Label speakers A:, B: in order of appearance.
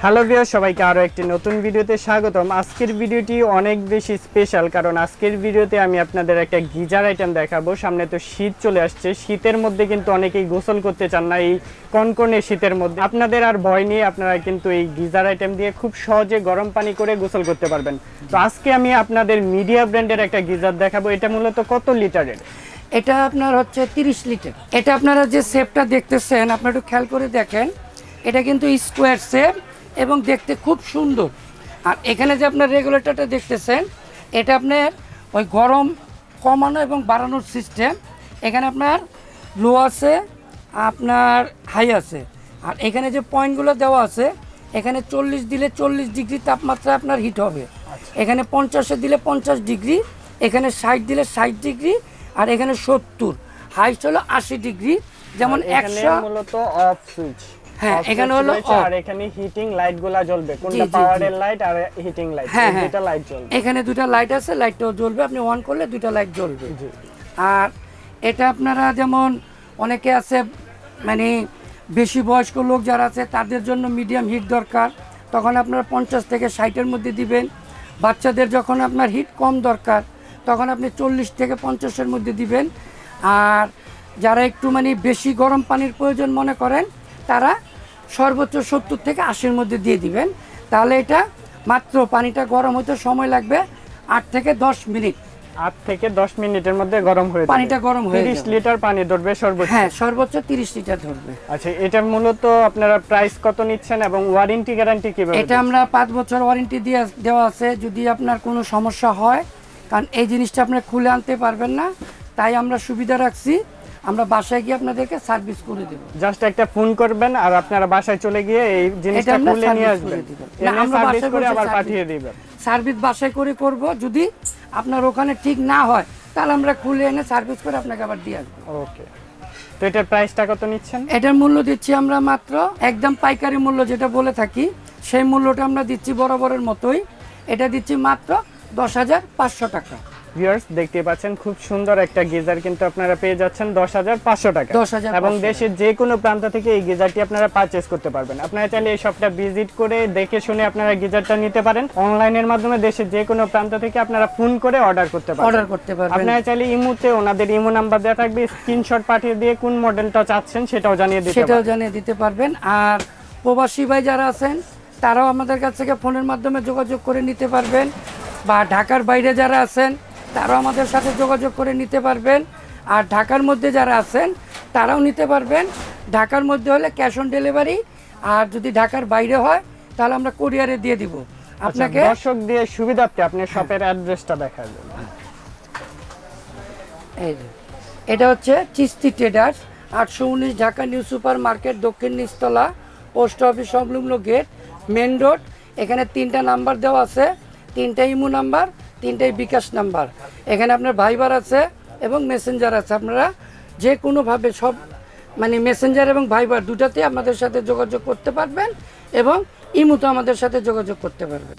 A: Hello viewers, সবাইকে আরও একটি নতুন ভিডিওতে স্বাগতম। আজকের ভিডিওটি অনেক বেশি স্পেশাল, কারণ আজকের ভিডিওতে আমি আপনাদের একটা গিজার আইটেম দেখাবো। সামনে তো শীত চলে আসছে, শীতের মধ্যে কিন্তু অনেকেই গোসল করতে চান না এই কনকনে শীতের মধ্যে। আপনাদের আর ভয় নিয়ে আপনারা কিন্তু এই গিজার আইটেম দিয়ে খুব সহজে গরম পানি করে গোসল করতে পারবেন। তো আজকে আমি আপনাদের মিডিয়া ব্র্যান্ডের একটা গিজার দেখাবো। এটা মূলত কত লিটারের?
B: এটা আপনার হচ্ছে 30 লিটার। এটা আপনারা যে শেপটা দেখতেছেন, আপনারা একটু খেয়াল করে দেখেন, এটা কিন্তু স্কোয়ার শেপ এবং দেখতে খুব সুন্দর। আর এখানে যে আপনার রেগুলেটরটা দেখতেছেন, এটা আপনার ওই গরম কমানো এবং বাড়ানোর সিস্টেম। এখানে আপনার লো আছে, আপনার হাই আছে। আর এখানে যে পয়েন্টগুলো দেওয়া আছে, এখানে 40 দিলে 40 ডিগ্রি তাপমাত্রা আপনার হিট হবে, এখানে 50-এ দিলে 50 ডিগ্রি, এখানে 60 দিলে 60 ডিগ্রি, আর এখানে 70, হাইস্ট হলো 80 ডিগ্রি। যেমন 100
A: মূলত অফ সুইচ।
B: হ্যাঁ, এখানে হলো
A: আর এখানে হিটিং লাইটগুলো জ্বলবে, কোনটা পাওয়ারের লাইট আর হিটিং লাইট, দুটো লাইট জ্বলবে।
B: এখানে দুটো লাইট আছে, লাইটটাও জ্বলবে, আপনি অন করলে দুটো লাইট জ্বলবে। আর এটা আপনারা যেমন অনেকে আছে, মানে বেশি বয়স্ক লোক যারা আছে তাদের জন্য মিডিয়াম হিট দরকার, তখন আপনারা 50 থেকে 60-এর মধ্যে দিবেন। বাচ্চাদের যখন আপনার হিট কম দরকার, তখন আপনি 40 থেকে 50-এর মধ্যে দিবেন। আর যারা একটু মানে বেশি গরম পানির প্রয়োজন মনে করেন, তারা সর্বোচ্চ 70 থেকে 80-এর মধ্যে দিয়ে দিবেন। তাহলে এটা মাত্র পানিটা গরম হতে সময় লাগবে 8 থেকে 10 মিনিট।
A: 8 থেকে 10 মিনিটের মধ্যে গরম হয়ে যাবে।
B: পানিটা গরম হয়ে
A: 30 লিটার পানি ধরবে সর্বোচ্চ।
B: হ্যাঁ, সর্বোচ্চ 30 লিটার ধরবে।
A: আচ্ছা, এটা মূলত আপনারা প্রাইস কত নিচ্ছেন এবং ওয়ারেন্টি গ্যারান্টি কিভাবে?
B: এটা আমরা 5 বছর ওয়ারেন্টি দিয়ে দেওয়া আছে। যদি আপনার কোনো সমস্যা হয়, কারণ এই জিনিসটা আপনি খুলে আনতে পারবেন না, তাই আমরা সুবিধা রাখছি, আমরা বাসায় গিয়ে আপনাদেরকে সার্ভিস করে দেব।
A: জাস্ট একটা ফোন করবেন আর আপনারা বাসায় চলে গিয়ে এই জিনিসটা খুলে নিয়ে আসবেন, আমরা সার্ভিস করে আবার পাঠিয়ে দিবেন।
B: সার্ভিস বাসায় করে করব। যদি আপনার ওখানে ঠিক না হয়, তাহলে আমরা খুলে এনে সার্ভিস করে আপনাকে আবার দিয়ে আসবো।
A: ওকে, তো এটার প্রাইসটা কত নিচ্ছেন?
B: এটার মূল্য দিচ্ছি আমরা মাত্র একদম পাইকারি মূল্য যেটা বলে থাকি, সেই মূল্যটা আমরা দিচ্ছি বরাবরের মতোই। এটা দিচ্ছি মাত্র 10,500 টাকা।
A: ভিউয়ার্স, দেখতে পাচ্ছেন খুব সুন্দর একটা গিজার কিন্তু আপনারা পেয়ে যাচ্ছেন 10,500 টাকা। এবং দেশের যে কোনো প্রান্ত থেকে এই গিজারটি আপনারা পারচেজ করতে পারবেন। আপনারা চাইলে এই শপটা ভিজিট করে দেখে শুনে আপনারা গিজারটা নিতে পারেন। অনলাইনের মাধ্যমে দেশের যে কোনো প্রান্ত থেকে আপনারা ফোন করে অর্ডার করতে পারবেন। আপনারা চাইলে ইমোতে ওনাদের ইমো নাম্বার দেওয়া থাকবে, স্ক্রিনশট পাঠিয়ে দিয়ে কোন মডেলটা চাচ্ছেন সেটাও জানিয়ে দিতে পারবেন।
B: আর প্রবাসী ভাই যারা আছেন, তারাও আমাদের কাছ থেকে ফোনের মাধ্যমে যোগাযোগ করে নিতে পারবেন, বা ঢাকার বাইরে যারা আছেন তারাও আমাদের সাথে যোগাযোগ করে নিতে পারবেন। আর ঢাকার মধ্যে যারা আছেন তারাও নিতে পারবেন। ঢাকার মধ্যে হলে ক্যাশ অন ডেলিভারি, আর যদি ঢাকার বাইরে হয় তাহলে আমরা কুরিয়ারে দিয়ে দিব আপনাকে।
A: দর্শক দিয়ে সুবিধার্থে আপনি শপের অ্যাড্রেসটা দেখাবেন।
B: এটা হচ্ছে Chishti traders, 819 Dhaka new super market, দক্ষিণ নিচতলা, পোস্ট অফিস সংলগ্ন গেট, মেন রোড। এখানে 3টা নাম্বার দেওয়া আছে, 3টা ইমো নাম্বার, 3টাই বিকাশ নাম্বার। এখানে আপনার ভাইবার আছে এবং মেসেঞ্জার আছে। আপনারা যে কোনোভাবে সব মানে মেসেঞ্জার এবং ভাইবার দুটাতে আমাদের সাথে যোগাযোগ করতে পারবেন, এবং ইমোতে আমাদের সাথে যোগাযোগ করতে পারবেন।